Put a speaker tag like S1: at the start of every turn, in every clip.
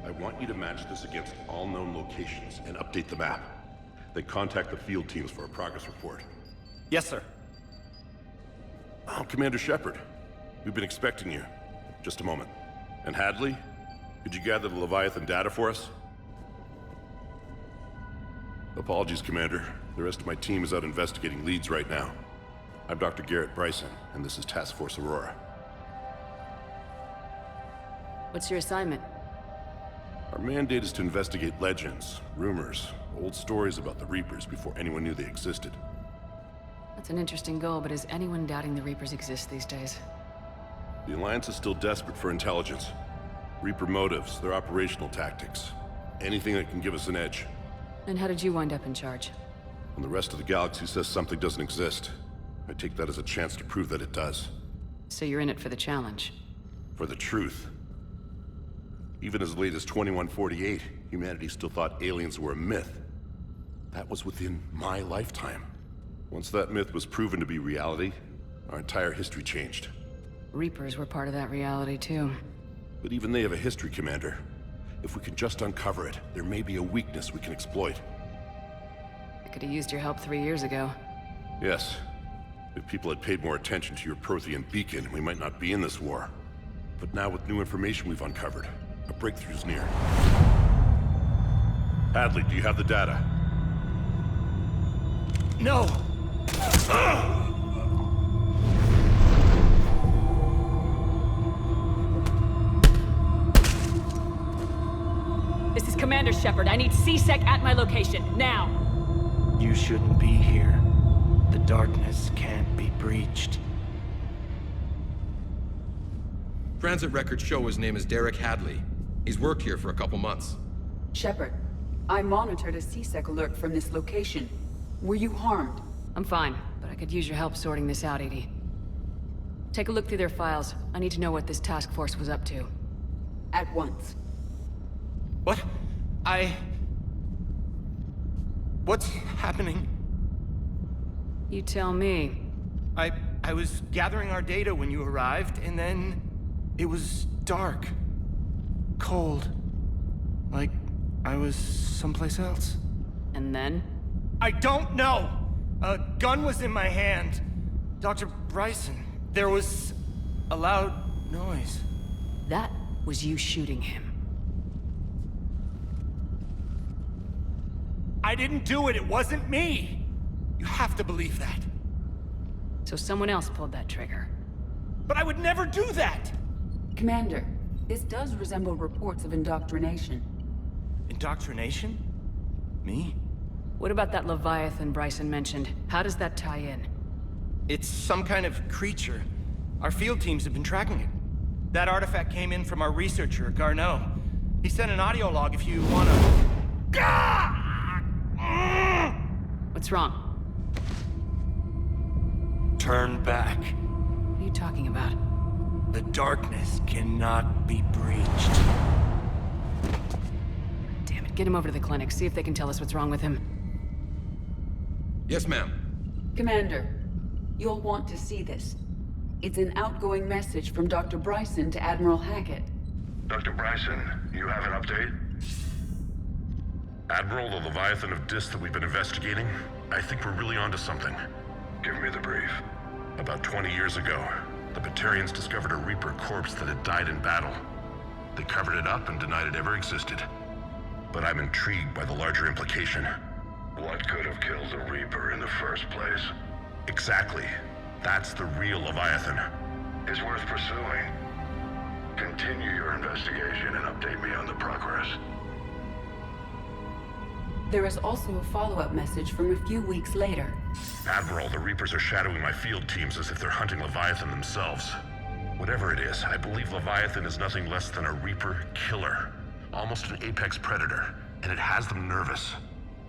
S1: I want you to match this against all known locations and update the map. Then contact the field teams for a progress report.
S2: Yes, sir.
S1: Oh, Commander Shepard. We've been expecting you. Just a moment. And Hadley? Could you gather the Leviathan data for us? Apologies, Commander. The rest of my team is out investigating leads right now. I'm Dr. Garrett Bryson, and this is Task Force Aurora.
S3: What's your assignment?
S1: Our mandate is to investigate legends, rumors, old stories about the Reapers before anyone knew they existed.
S3: That's an interesting goal, but is anyone doubting the Reapers exist these days?
S1: The Alliance is still desperate for intelligence. Reaper motives, their operational tactics. Anything that can give us an edge.
S3: And how did you wind up in charge?
S1: When the rest of the galaxy says something doesn't exist, I take that as a chance to prove that it does.
S3: So you're in it for the challenge?
S1: For the truth. Even as late as 2148, humanity still thought aliens were a myth. That was within my lifetime. Once that myth was proven to be reality, our entire history changed.
S3: Reapers were part of that reality, too.
S1: But even they have a history, Commander. If we can just uncover it, there may be a weakness we can exploit.
S3: I could have used your help 3 years ago.
S1: Yes. If people had paid more attention to your Prothean beacon, we might not be in this war. But now with new information we've uncovered, a breakthrough's near. Hadley, do you have the data?
S2: No!
S3: This is Commander Shepard. I need C-Sec at my location, now!
S2: You shouldn't be here. The darkness can't be breached.
S4: Transit records show his name is Derek Hadley. He's worked here for a couple months.
S5: Shepard, I monitored a C-Sec alert from this location. Were you harmed?
S3: I'm fine, but I could use your help sorting this out, Edie. Take a look through their files. I need to know what this task force was up to.
S5: At once.
S2: What? What's happening?
S3: You tell me.
S2: I was gathering our data when you arrived, and then it was dark. Cold. Like I was someplace else.
S3: And then?
S2: I don't know! A gun was in my hand. Dr. Bryson, there was a loud noise.
S3: That was you shooting him.
S2: I didn't do it, it wasn't me! You have to believe that.
S3: So someone else pulled that trigger.
S2: But I would never do that!
S5: Commander, this does resemble reports of indoctrination.
S2: Indoctrination? Me?
S3: What about that Leviathan Bryson mentioned? How does that tie in?
S2: It's some kind of creature. Our field teams have been tracking it. That artifact came in from our researcher, Garneau. He sent an audio log if you wanna...
S3: What's wrong?
S2: Turn back.
S3: What are you talking about?
S2: The darkness cannot be breached.
S3: Damn it, get him over to the clinic. See if they can tell us what's wrong with him.
S4: Yes, ma'am.
S5: Commander, you'll want to see this. It's an outgoing message from Dr. Bryson to Admiral Hackett.
S1: Dr. Bryson, you have an update? Admiral, the Leviathan of Dis that we've been investigating, I think we're really onto something. Give me the brief. About 20 years ago, the Batarians discovered a Reaper corpse that had died in battle. They covered it up and denied it ever existed. But I'm intrigued by the larger implication. What could have killed the Reaper in the first place? Exactly. That's the real Leviathan. It's worth pursuing. Continue your investigation and update me on the progress.
S5: There is also a follow-up message from a few weeks later.
S1: Admiral, the Reapers are shadowing my field teams as if they're hunting Leviathan themselves. Whatever it is, I believe Leviathan is nothing less than a Reaper killer. Almost an apex predator, and it has them nervous.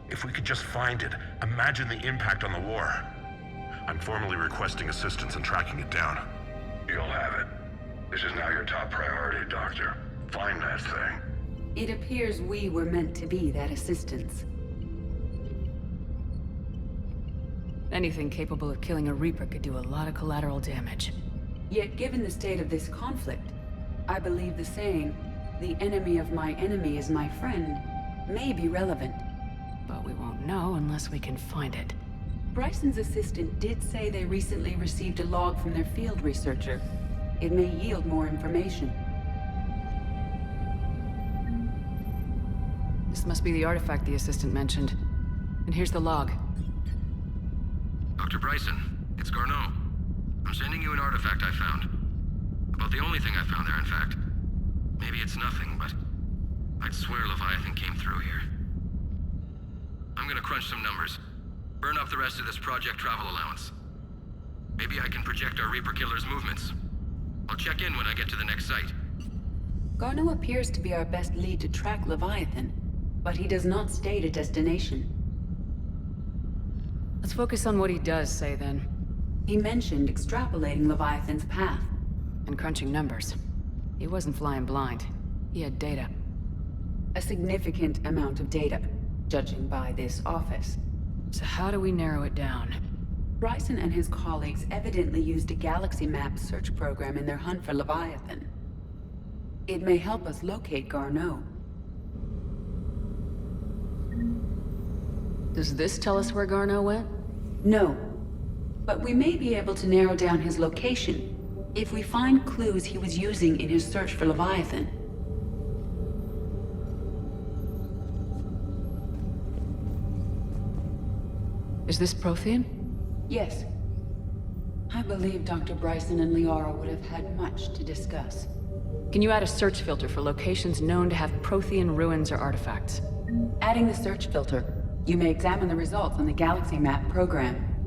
S1: If we could just find it, imagine the impact on the war. I'm formally requesting assistance in tracking it down. You'll have it. This is now your top priority, Doctor. Find that thing.
S5: It appears we were meant to be that assistance.
S3: Anything capable of killing a Reaper could do a lot of collateral damage.
S5: Yet given the state of this conflict, I believe the saying, The enemy of my enemy is my friend may be relevant.
S3: But we won't know unless we can find it.
S5: Bryson's assistant did say they recently received a log from their field researcher. It may yield more information.
S3: This must be the artifact the assistant mentioned. And here's the log.
S4: Dr. Bryson, it's Garneau. I'm sending you an artifact I found. About the only thing I found there, in fact. Maybe it's nothing, but I'd swear Leviathan came through here. I'm gonna crunch some numbers. Burn up the rest of this project travel allowance. Maybe I can project our Reaper Killer's movements. I'll check in when I get to the next site.
S5: Garneau appears to be our best lead to track Leviathan, but he does not state a destination.
S3: Let's focus on what he does say then.
S5: He mentioned extrapolating Leviathan's path.
S3: And crunching numbers. He wasn't flying blind. He had data.
S5: A significant amount of data, judging by this office.
S3: So how do we narrow it down?
S5: Bryson and his colleagues evidently used a galaxy map search program in their hunt for Leviathan. It may help us locate Garneau.
S3: Does this tell us where Garneau went?
S5: No, but we may be able to narrow down his location if we find clues he was using in his search for Leviathan.
S3: Is this Prothean?
S5: Yes. I believe Dr. Bryson and Liara would have had much to discuss.
S3: Can you add a search filter for locations known to have Prothean ruins or artifacts?
S5: Adding the search filter, you may examine the results on the galaxy map program.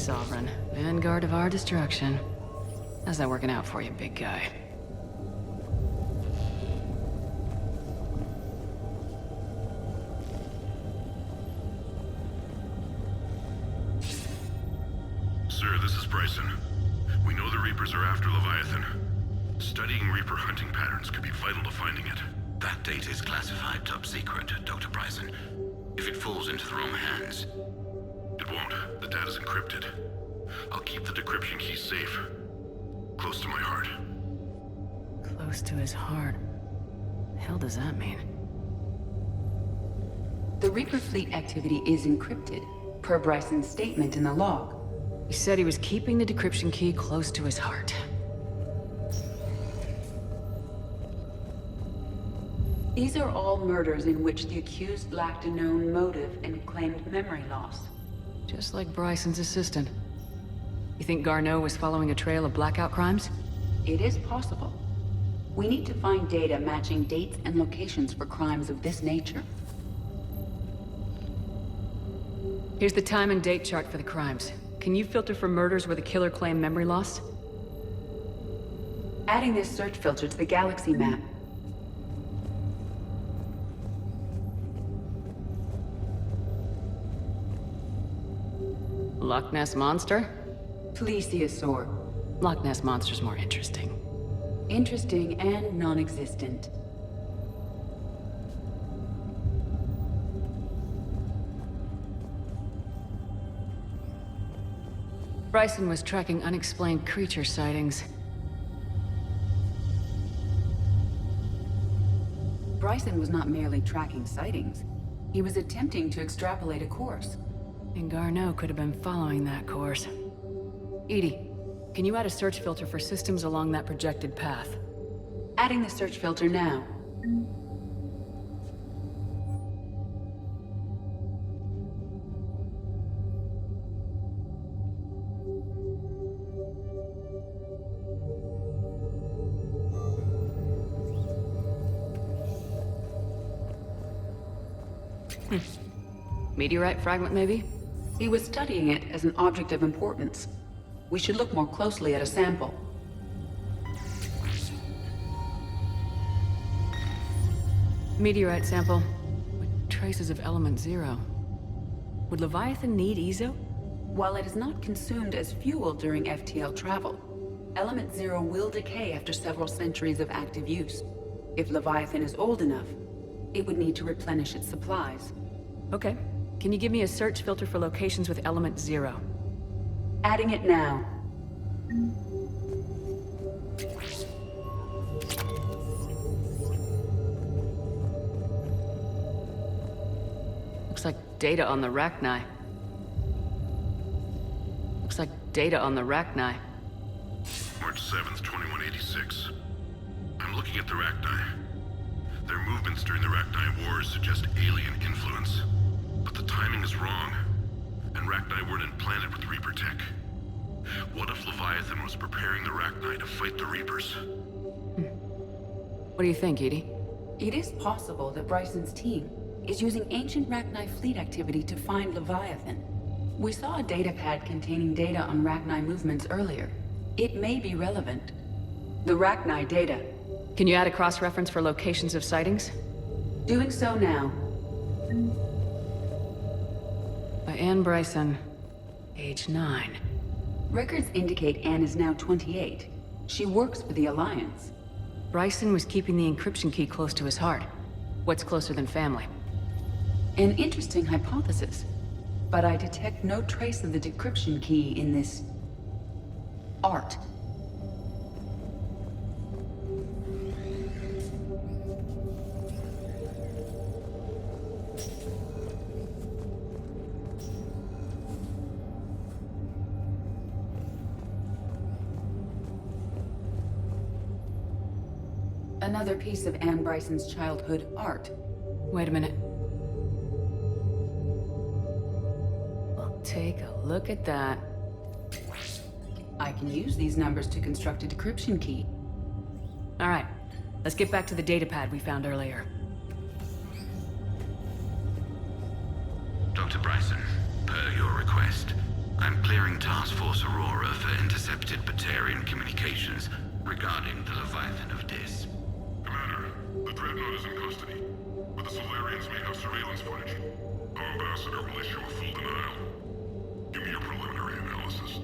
S3: Sovereign. Vanguard of our destruction. How's that working out for you, big guy?
S1: Sir, this is Bryson. We know the Reapers are after Leviathan. Studying Reaper hunting patterns could be vital to finding it.
S6: That data is classified top secret, Dr. Bryson. If it falls into the wrong hands...
S1: It won't. The data's encrypted. I'll keep the decryption key safe. Close to my heart.
S3: Close to his heart. The hell does that mean?
S5: The Reaper fleet activity is encrypted, per Bryson's statement in the log.
S3: He said he was keeping the decryption key close to his heart.
S5: These are all murders in which the accused lacked a known motive and claimed memory loss.
S3: Just like Bryson's assistant. You think Garneau was following a trail of blackout crimes?
S5: It is possible. We need to find data matching dates and locations for crimes of this nature.
S3: Here's the time and date chart for the crimes. Can you filter for murders where the killer claimed memory loss?
S5: Adding this search filter to the galaxy map.
S3: Loch Ness Monster?
S5: Plesiosaur.
S3: Loch Ness Monster's more interesting.
S5: Interesting and non-existent.
S3: Bryson was tracking unexplained creature sightings.
S5: Bryson was not merely tracking sightings. He was attempting to extrapolate a course.
S3: And Garneau could have been following that course. EDI, can you add a search filter for systems along that projected path?
S5: Adding the search filter now.
S3: Meteorite fragment, maybe?
S5: He was studying it as an object of importance. We should look more closely at a sample.
S3: Meteorite sample with traces of element 0. Would Leviathan need EZO?
S5: While it is not consumed as fuel during FTL travel, Element 0 will decay after several centuries of active use. If Leviathan is old enough, it would need to replenish its supplies.
S3: Okay. Can you give me a search filter for locations with element 0?
S5: Adding it now.
S3: Looks like data on the Rachni. Looks like data on the Rachni.
S1: March 7th, 2186. I'm looking at the Rachni. Their movements during the Rachni Wars suggest alien influence. But the timing is wrong. And Rachni weren't implanted with Reaper tech. What if Leviathan was preparing the Rachni to fight the Reapers?
S3: What do you think, Edie?
S5: It is possible that Bryson's team is using ancient Rachni fleet activity to find Leviathan. We saw a datapad containing data on Rachni movements earlier. It may be relevant. The Rachni data.
S3: Can you add a cross-reference for locations of sightings?
S5: Doing so now.
S3: By Anne Bryson, age 9.
S5: Records indicate Anne is now 28. She works for the Alliance.
S3: Bryson was keeping the encryption key close to his heart. What's closer than family?
S5: An interesting hypothesis. But I detect no trace of the decryption key in this... art. Another piece of Anne Bryson's childhood art.
S3: Wait a minute. Well, take a look at that.
S5: I can use these numbers to construct a decryption key.
S3: All right, let's get back to the datapad we found earlier.
S6: Dr. Bryson, per your request, I'm clearing Task Force Aurora for intercepted Batarian communications regarding the Leviathan of Dis.
S1: Commander, the Dreadnought is in custody, but the Solarians may have surveillance footage. Our ambassador will issue a full denial. Give me your preliminary analysis.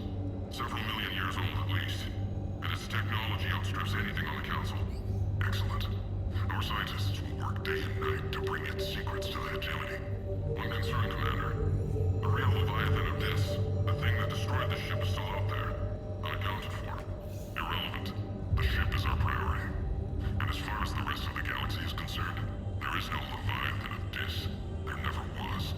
S1: Several million years old at least, and its technology outstrips anything on the Council. Excellent. Our scientists will work day and night to bring its secrets to the hegemony. One concern, Commander. The real Leviathan of Dis, the thing that destroyed the ship, is still out there. Unaccounted for. Irrelevant. The ship is our priority. And as far as the rest of the galaxy is concerned, there is no Leviathan of Dis. There never was.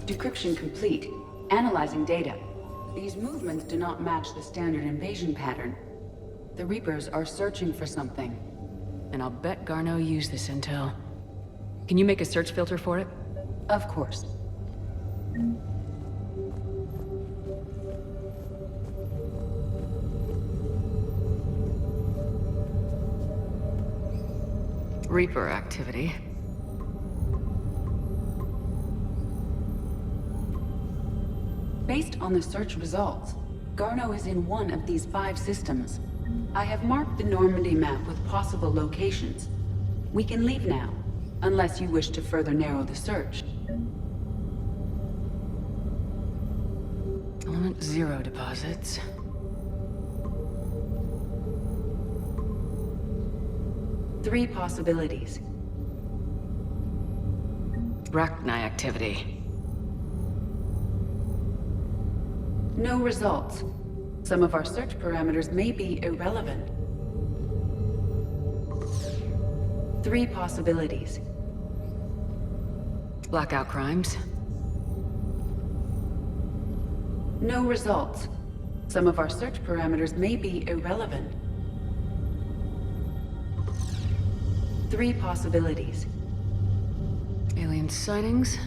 S5: Decryption complete. Analyzing data. These movements do not match the standard invasion pattern. The Reapers are searching for something.
S3: And I'll bet Garneau used this intel. Can you make a search filter for it?
S5: Of course.
S3: Reaper activity.
S5: Based on the search results, Garneau is in one of these 5 systems. I have marked the Normandy map with possible locations. We can leave now, unless you wish to further narrow the search.
S3: Element 0 deposits.
S5: Three possibilities.
S3: Rachni activity.
S5: No results. Some of our search parameters may be irrelevant. Three possibilities.
S3: Blackout crimes.
S5: No results. Some of our search parameters may be irrelevant. Three possibilities.
S3: Alien sightings.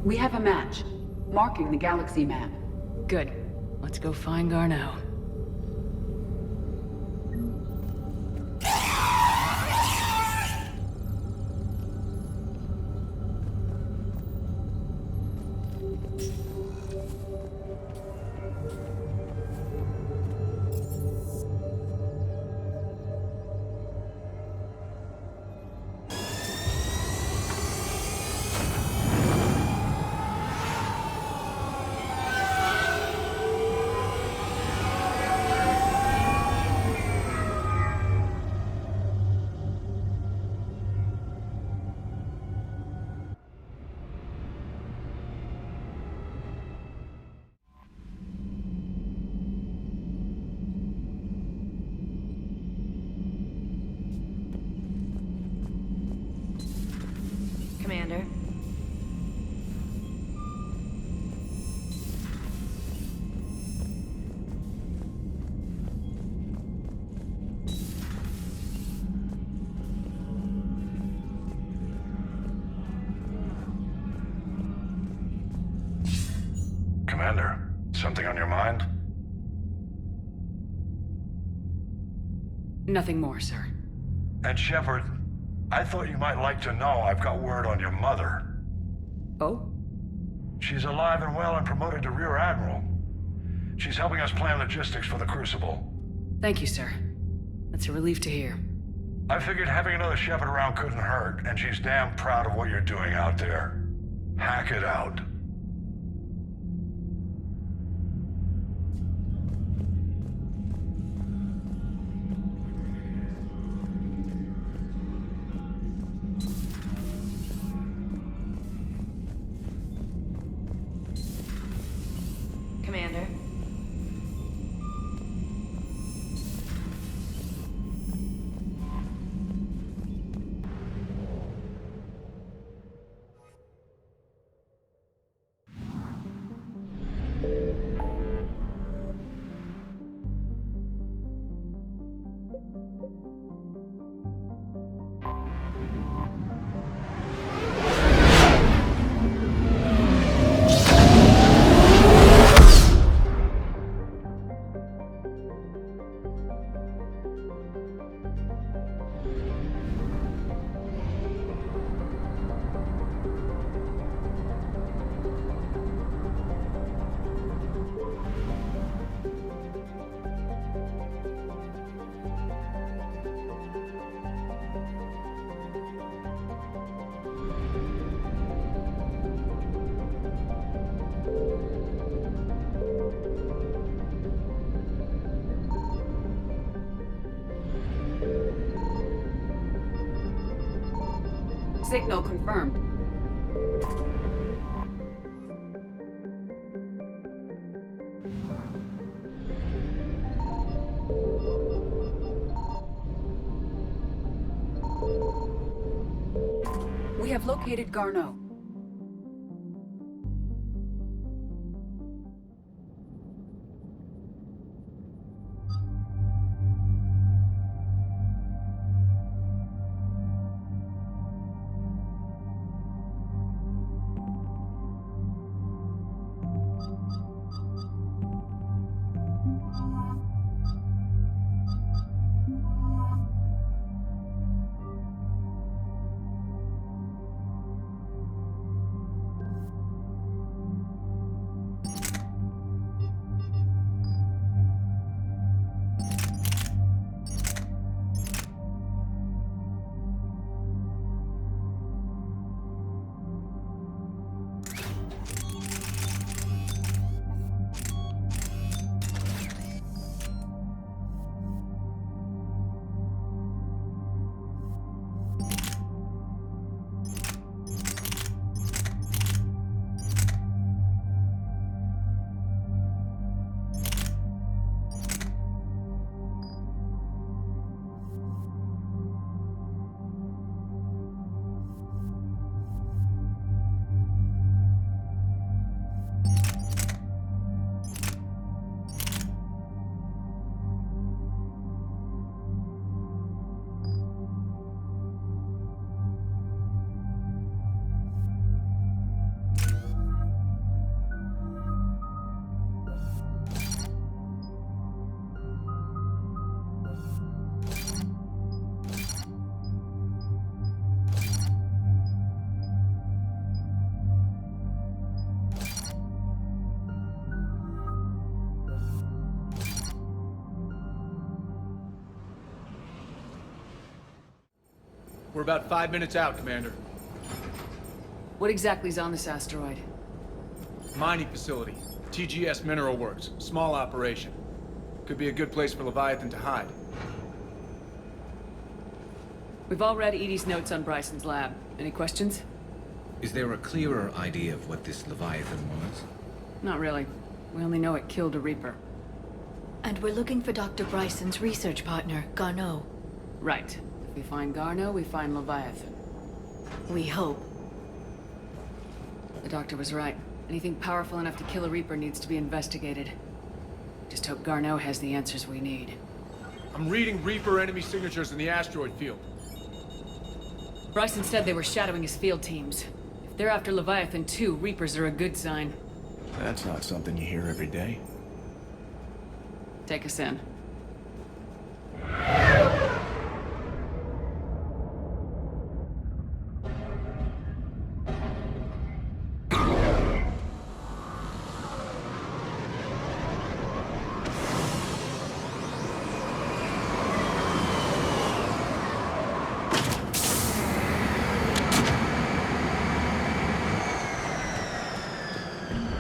S5: We have a match, marking the galaxy map.
S3: Good. Let's go find Garneau.
S7: Commander.
S1: Commander, something on your mind?
S3: Nothing more, sir.
S8: And Shepard, I thought you might like to know I've got word on your mother.
S3: Oh?
S8: She's alive and well and promoted to Rear Admiral. She's helping us plan logistics for the Crucible.
S3: Thank you, sir. That's a relief to hear.
S8: I figured having another Shepard around couldn't hurt, and she's damn proud of what you're doing out there. Hack it out.
S7: Commander.
S5: Signal confirmed. We have located Garneau.
S9: We're about 5 minutes out, Commander.
S3: What exactly is on this asteroid?
S9: Mining facility. TGS Mineral Works. Small operation. Could be a good place for Leviathan to hide.
S3: We've all read Edie's notes on Bryson's lab. Any questions?
S10: Is there a clearer idea of what this Leviathan was?
S3: Not really. We only know it killed a Reaper.
S11: And we're looking for Dr. Bryson's research partner, Garneau.
S3: Right. If we find Garneau, we find Leviathan.
S11: We hope.
S3: The doctor was right. Anything powerful enough to kill a Reaper needs to be investigated. Just hope Garneau has the answers we need.
S9: I'm reading Reaper enemy signatures in the asteroid field.
S3: Bryson said they were shadowing his field teams. If they're after Leviathan too, Reapers are a good sign.
S2: That's not something you hear every day.
S3: Take us in.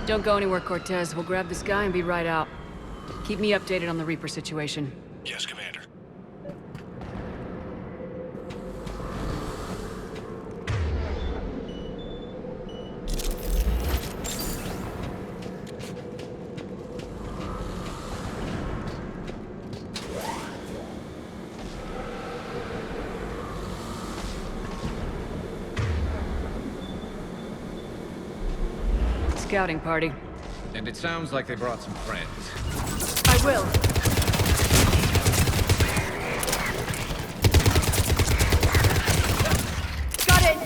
S3: Don't go anywhere, Cortez. We'll grab this guy and be right out. Keep me updated on the Reaper situation.
S1: Yes, Commander.
S3: Scouting party.
S10: And it sounds like they brought some friends.
S3: I will. Got it!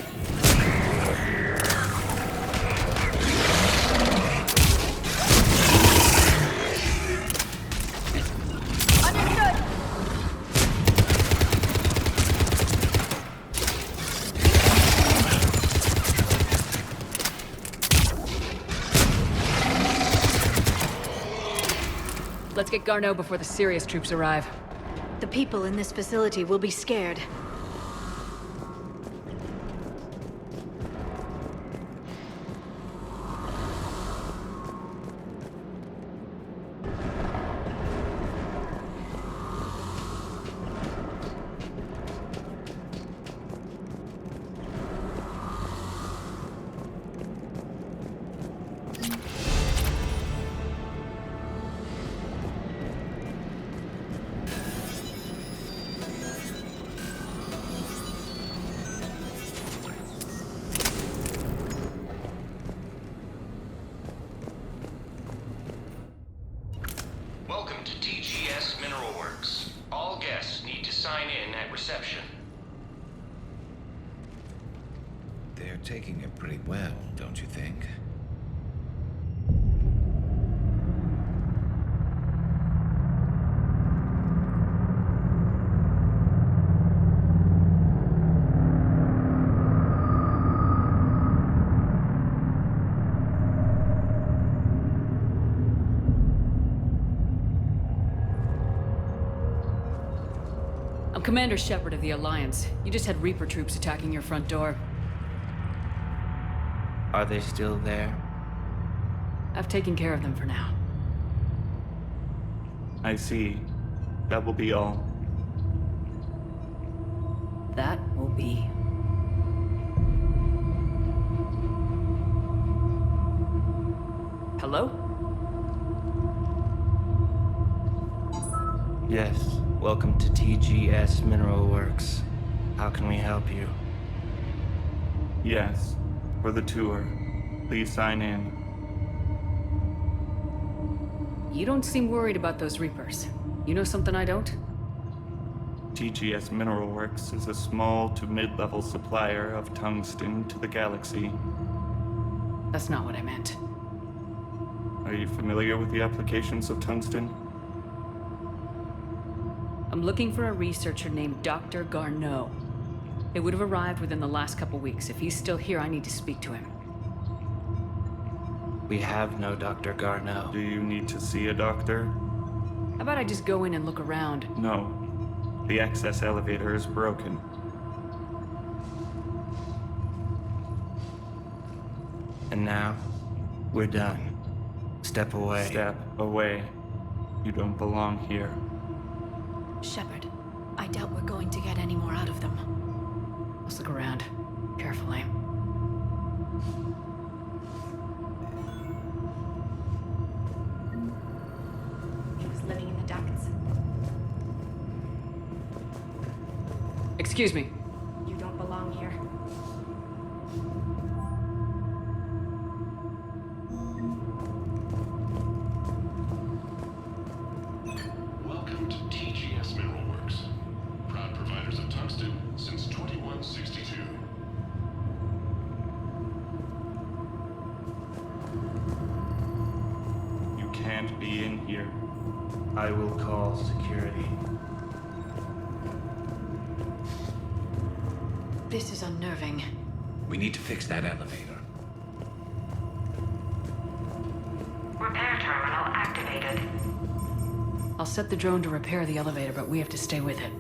S3: Understood! Let's get Garneau before the serious troops arrive.
S11: The people in this facility will be scared.
S12: Welcome to TGS Mineral Works. All guests need to sign in at reception.
S10: They're taking it pretty well, don't you think?
S3: I'm Commander Shepard of the Alliance. You just had Reaper troops attacking your front door.
S13: Are they still there?
S3: I've taken care of them for now.
S14: I see. That will be all.
S3: That will be. Hello?
S13: Yes. Welcome to TGS Mineral Works. How can we help you?
S14: Yes. For the tour. Please sign in.
S3: You don't seem worried about those Reapers. You know something I don't?
S14: TGS Mineral Works is a small to mid-level supplier of tungsten to the galaxy.
S3: That's not what I meant.
S14: Are you familiar with the applications of tungsten?
S3: I'm looking for a researcher named Dr. Garneau. It would have arrived within the last couple weeks. If he's still here, I need to speak to him.
S13: We have no Dr. Garneau.
S14: Do you need to see a doctor?
S3: How about I just go in and look around?
S14: No. The access elevator is broken.
S13: And now, we're done. Step away.
S14: Step away. You don't belong here.
S11: Shepard, I doubt we're going to get any more out of them.
S3: Let's look around. Carefully.
S7: He was living in the ducts.
S3: Excuse me.
S7: You don't belong here.
S1: Welcome to TGS Mineral Works. Proud providers of tungsten since 2162.
S14: You can't be in here.
S13: I will call security.
S11: This is unnerving.
S10: We need to fix that elevator.
S5: Repair terminal activated.
S3: I'll set the drone to repair the elevator, but we have to stay with it.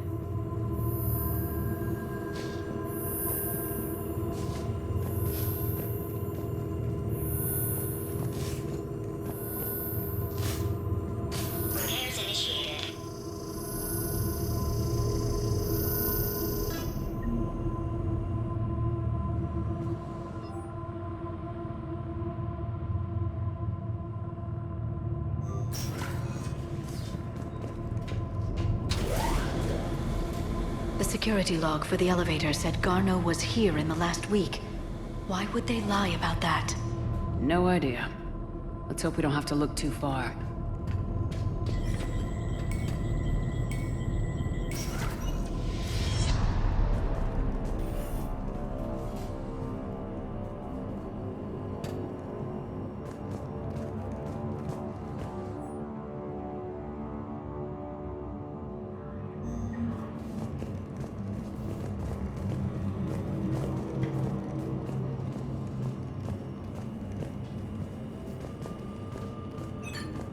S15: Repairs initiated.
S11: The security log for the elevator said Garneau was here in the last week. Why would they lie about that?
S3: No idea. Let's hope we don't have to look too far.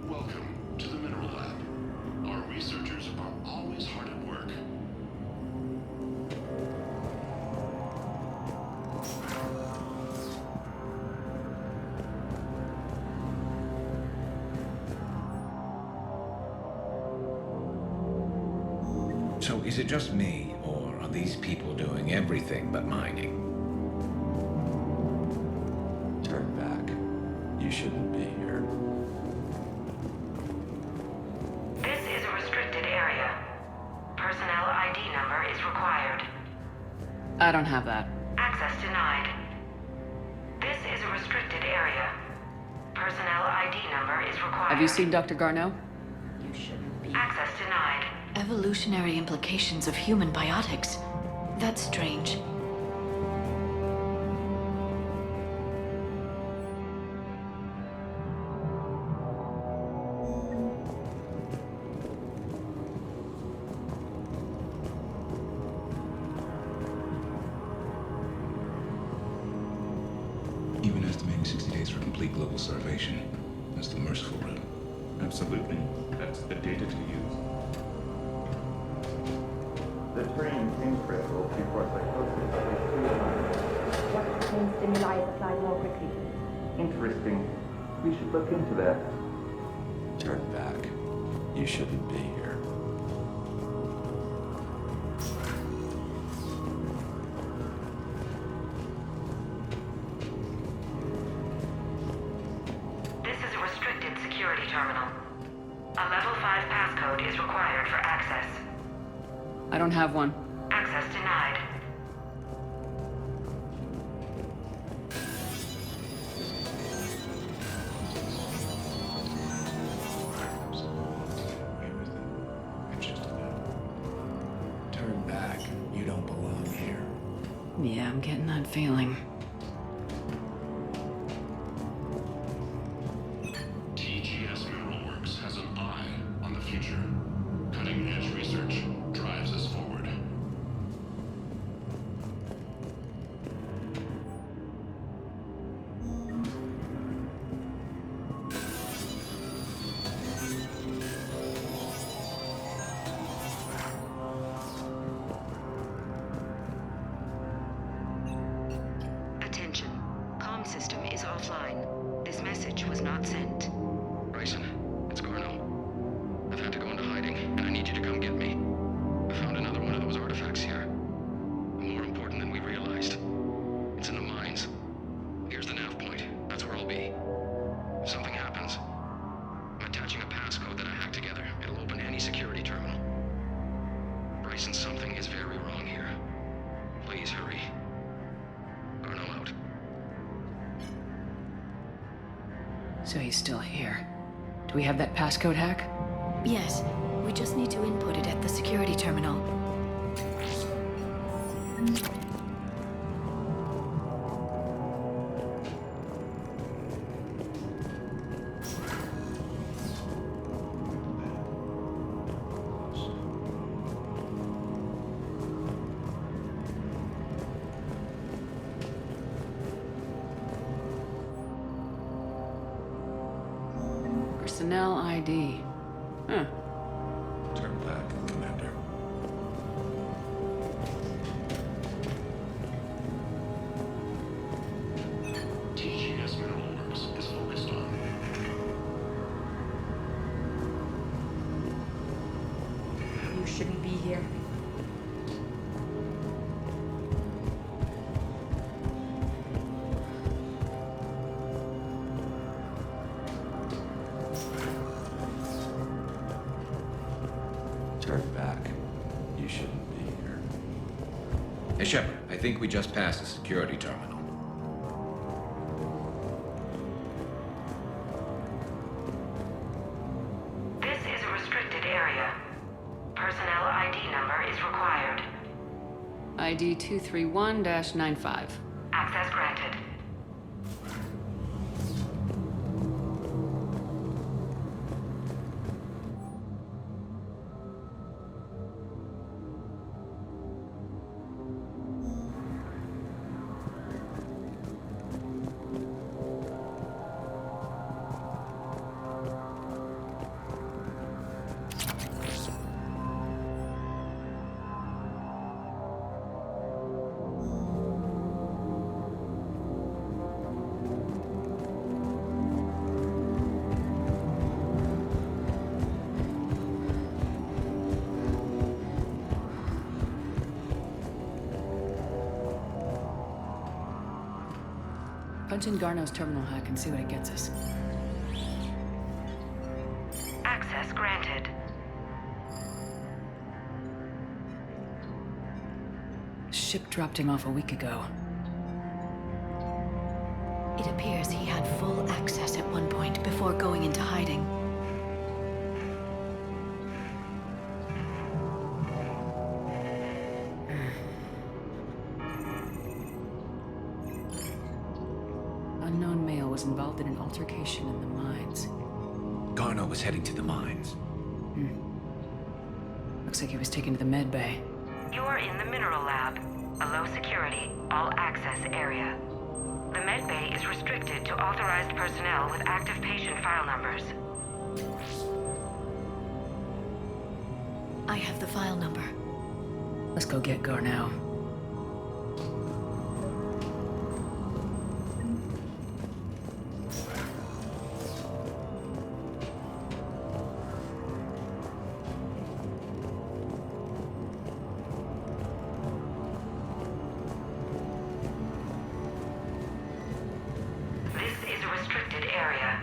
S1: Welcome to the Mineral Lab. Our researchers are always hard at work.
S10: So is it just me, or are these people doing everything but mining?
S16: Turn back. You shouldn't be here.
S5: This is a restricted area. Personnel ID number is required.
S3: I don't have that.
S5: Access denied. This is a restricted area. Personnel ID number is required.
S3: Have you seen Dr. Garneau?
S5: You shouldn't be. Access denied.
S11: Evolutionary implications of human biotics. That's strange.
S17: Even estimating 60 days for complete global starvation. That's the merciful route.
S14: Absolutely. That's the data to use. The terrain seems critical before psychosis.
S18: What pain stimuli is applied more quickly?
S14: Interesting. We should look into that.
S16: Turn back. You shouldn't be here.
S5: This is a restricted security terminal. A level 5 passcode is required for access.
S3: I don't have one.
S5: Access denied.
S10: Turn back. You don't belong here.
S3: Yeah, I'm getting that feeling.
S1: TGS Mineral Works has an eye on the future. Cutting-edge research drives us forward.
S3: So he's still here. Do we have that passcode hack?
S11: Yes, we just need to input it at the security terminal.
S3: Personnel ID. Huh.
S17: Turn back, Commander.
S1: TGS Mineral Works is focused on.
S7: You shouldn't be here.
S16: Turn back. You shouldn't be here.
S10: Hey, Shepard, I think we just passed the security terminal.
S15: This is a restricted area. Personnel ID number is required.
S3: ID 231-95.
S15: Access granted.
S3: Punch in Garneau's terminal hack and see what it gets us.
S15: Access granted.
S3: Ship dropped him off a week ago.
S11: It appears he had full access at one point before going into hiding.
S3: Unknown male was involved in an altercation in the mines.
S10: Garneau was heading to the mines.
S3: Looks like he was taken to the med bay.
S15: You are in the mineral lab, a low security, all access area. The med bay is restricted to authorized personnel with active patient file numbers.
S11: I have the file number.
S3: Let's go get Garneau.
S15: This is a restricted area.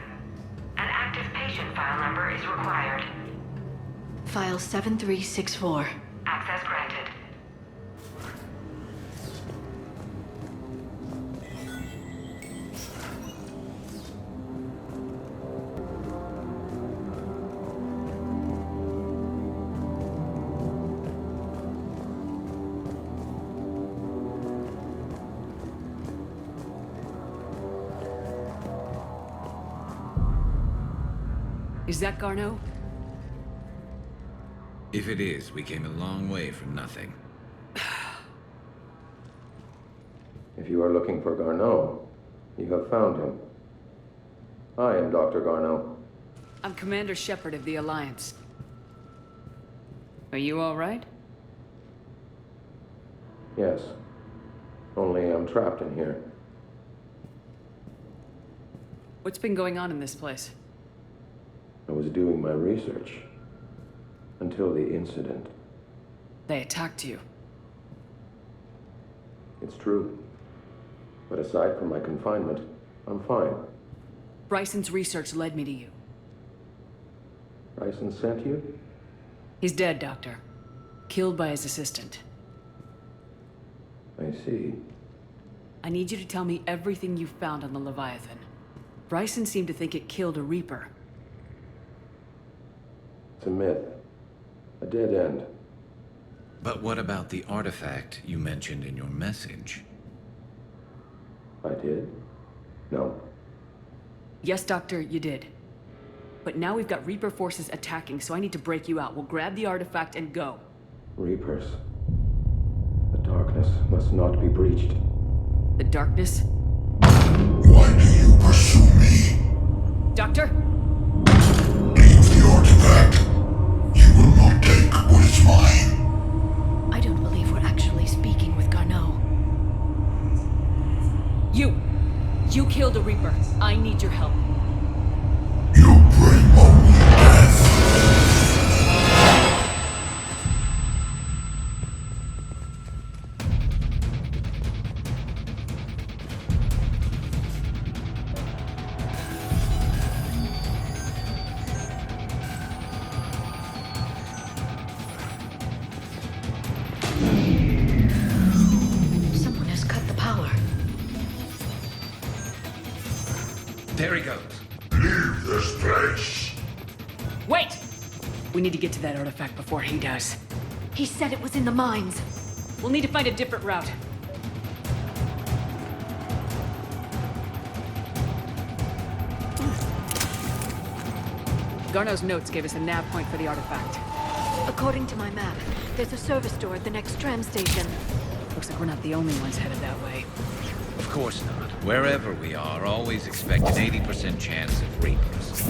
S15: An active patient file number is required.
S11: File 7364.
S15: Access granted.
S3: Is that Garneau?
S10: If it is, we came a long way from nothing.
S19: If you are looking for Garneau, you have found him. I am Dr. Garneau.
S3: I'm Commander Shepard of the Alliance. Are you all right?
S19: Yes. Only I'm trapped in here.
S3: What's been going on in this place?
S19: I was doing my research. Until the incident.
S3: They attacked you.
S19: It's true. But aside from my confinement, I'm fine.
S3: Bryson's research led me to you.
S19: Bryson sent you?
S3: He's dead, Doctor. Killed by his assistant.
S19: I see.
S3: I need you to tell me everything you found on the Leviathan. Bryson seemed to think it killed a Reaper.
S19: It's a myth. A dead end.
S10: But what about the artifact you mentioned in your message?
S19: I did? No.
S3: Yes, Doctor, you did. But now we've got Reaper forces attacking, so I need to break you out. We'll grab the artifact and go.
S19: Reapers. The darkness must not be breached.
S3: The darkness?
S20: Why do you pursue me?
S3: Doctor?
S20: Leave the artifact. You will not take what is mine.
S11: I don't believe we're actually speaking with Garneau.
S3: You killed a Reaper. I need your help.
S20: You bring only death.
S11: Someone has cut the power.
S10: There he goes.
S20: Leave this place.
S3: Wait! We need to get to that artifact before he does.
S11: He said it was in the mines.
S3: We'll need to find a different route. Garneau's notes gave us a nav point for the artifact.
S11: According to my map, there's a service door at the next tram station.
S3: Looks like we're not the only ones headed that way.
S10: Of course not. Wherever we are, always expect an 80% chance of Reapers.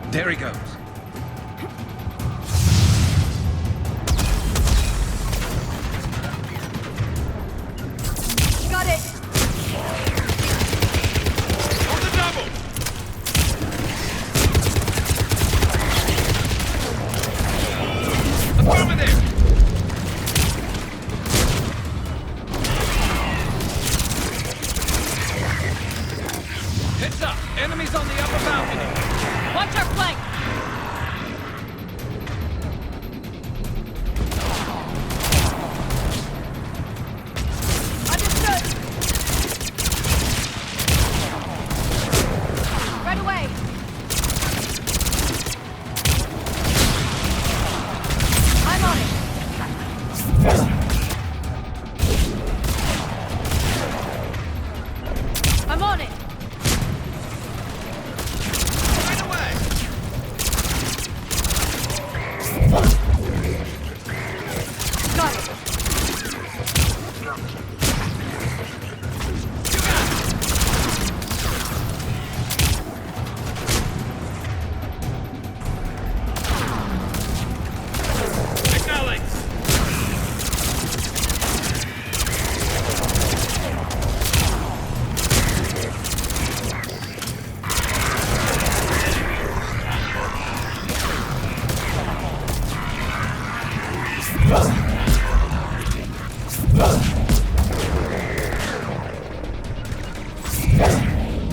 S10: There he goes.
S3: Got it!
S9: On the double! Affirmative! Heads up! Enemies on the upper balcony!
S3: Watch our flank! Understood! Right away! I'm on it! I'm on it!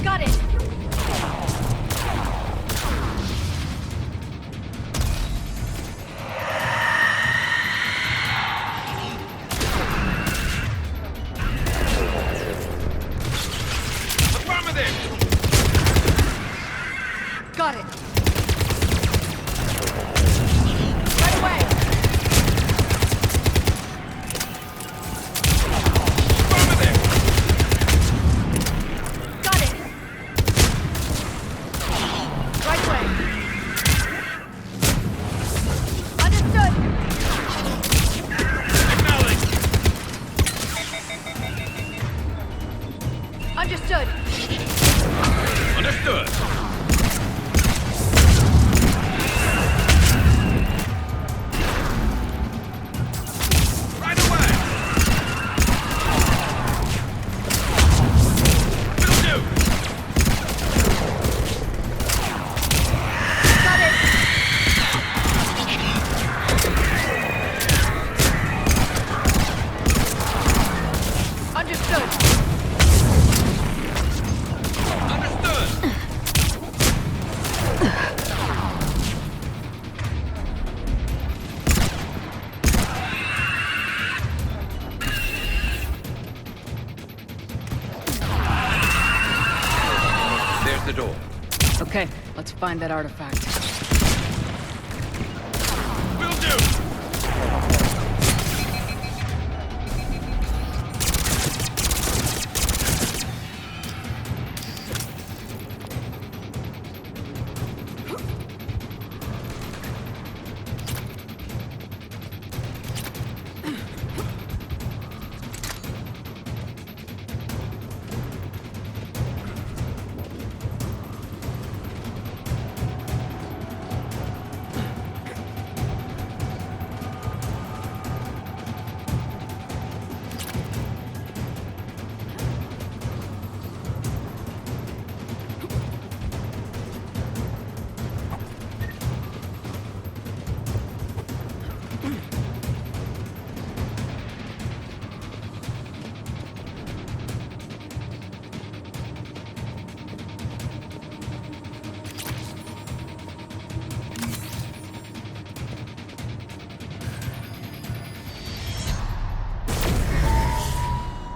S3: Got it!
S9: Affirmative!
S3: Got it! Right away! Got it! Okay, let's find that artifact.
S9: Will do!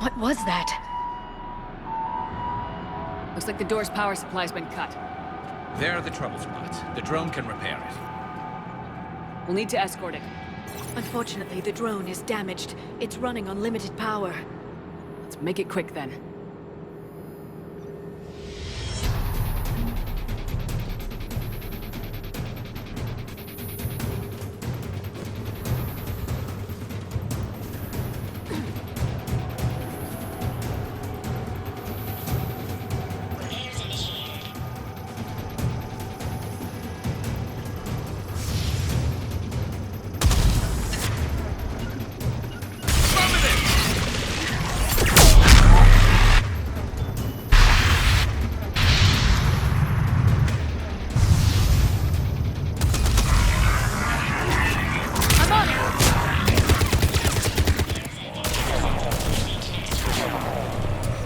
S11: What was that?
S3: Looks like the door's power supply's been cut.
S10: There are the trouble spots. The drone can repair it.
S3: We'll need to escort it.
S11: Unfortunately, the drone is damaged. It's running on limited power.
S3: Let's make it quick then.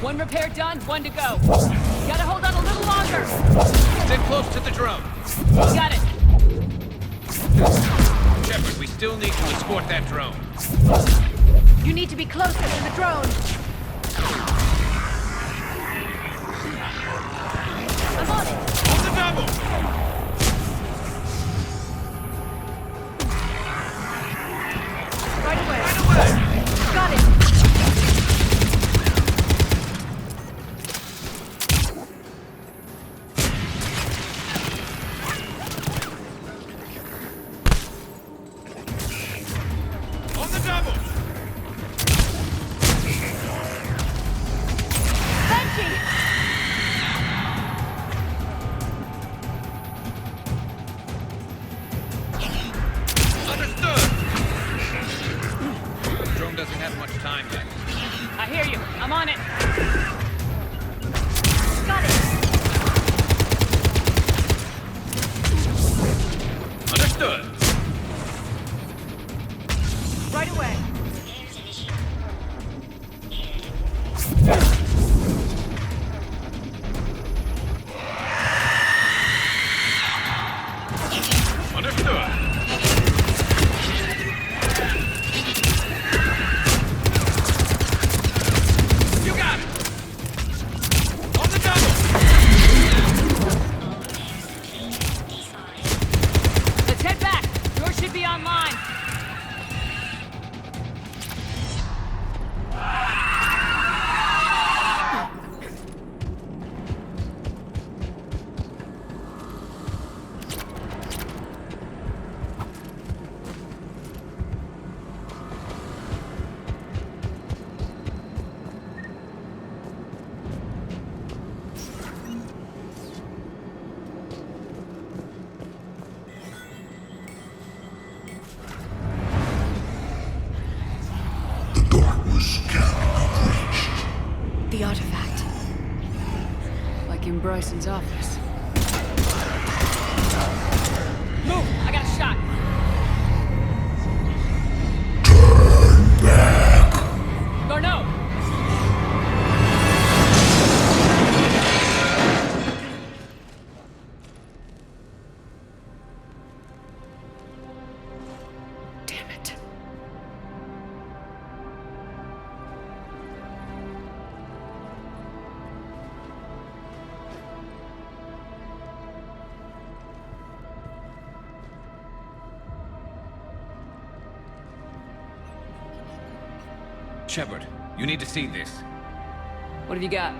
S3: One repair done, one to go. Gotta hold on a little longer.
S10: Stay close to the drone.
S3: Got it.
S10: Shepard, we still need to escort that drone.
S11: You need to be closer to the drone. I'm on it.
S9: Hold the double!
S11: Right away. Got it.
S3: I hear you. I'm on it.
S11: Got it.
S10: Understood.
S11: Right away. The artifact.
S3: Like in Bryson's office. Move! I got a shot!
S20: Turn back!
S3: Garneau!
S11: Damn it.
S10: Shepard, you need to see this.
S3: What have you got?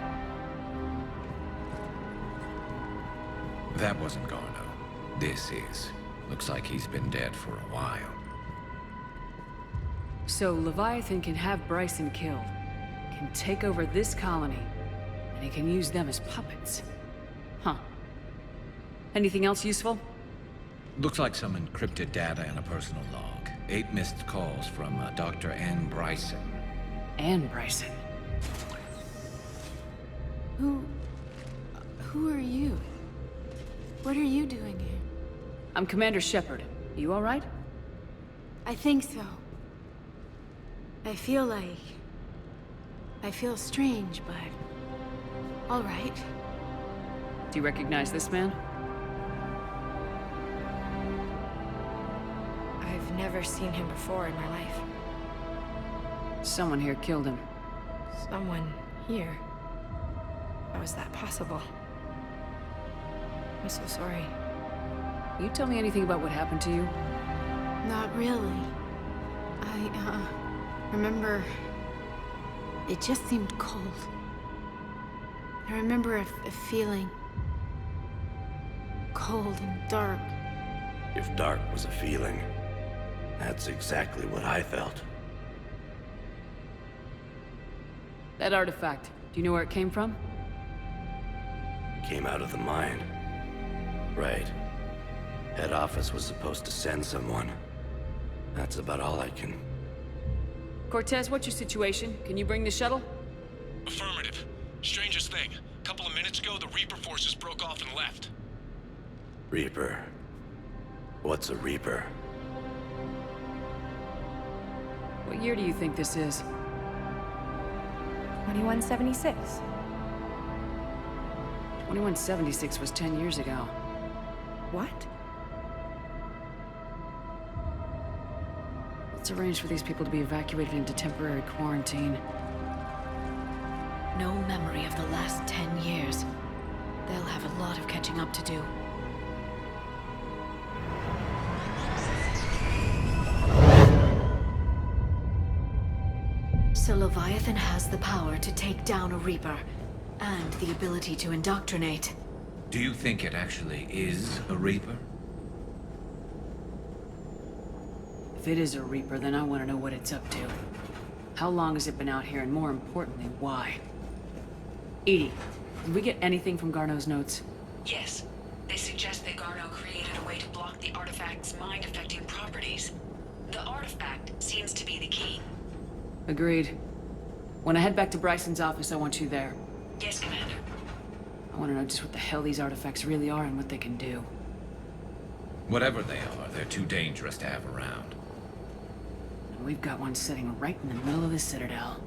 S10: That wasn't Garno. This is. Looks like he's been dead for a while.
S3: So Leviathan can have Bryson killed, can take over this colony, and he can use them as puppets. Huh. Anything else useful?
S10: Looks like some encrypted data and a personal log. 8 missed calls from Dr. Ann Bryson.
S3: Ann Bryson?
S11: Who are you? What are you doing here?
S3: I'm Commander Shepard. You all right?
S11: I think so. I feel strange, but... all right.
S3: Do you recognize this man?
S7: I've never seen him before in my life.
S3: Someone here killed him.
S7: Someone here? How is that possible? I'm so sorry.
S3: Can you tell me anything about what happened to you?
S11: Not really. I remember... it just seemed cold. I remember a feeling... cold and dark.
S21: If dark was a feeling, that's exactly what I felt.
S3: That artifact, do you know where it came from?
S21: Came out of the mine. Right. Head office was supposed to send someone. That's about all I can...
S3: Cortez, what's your situation? Can you bring the shuttle?
S22: Affirmative. Strangest thing. A couple of minutes ago, the Reaper forces broke off and left.
S21: Reaper. What's a Reaper?
S3: What year do you think this is?
S7: 2176.
S3: 2176 was 10 years ago.
S7: What?
S3: Let's arrange for these people to be evacuated into temporary quarantine.
S11: No memory of the last 10 years. They'll have a lot of catching up to do. So Leviathan has the power to take down a Reaper, and the ability to indoctrinate.
S10: Do you think it actually is a Reaper?
S3: If it is a Reaper, then I want to know what it's up to. How long has it been out here, and more importantly, why? Edie, did we get anything from Garno's notes?
S5: Yes. They suggest that Garno created a way to block the artifact's mind-affecting properties. The artifact seems to be the key.
S3: Agreed. When I head back to Bryson's office, I want you there.
S5: Yes, Commander.
S3: I want to know just what the hell these artifacts really are and what they can do.
S10: Whatever they are, they're too dangerous to have around.
S3: And we've got one sitting right in the middle of the Citadel.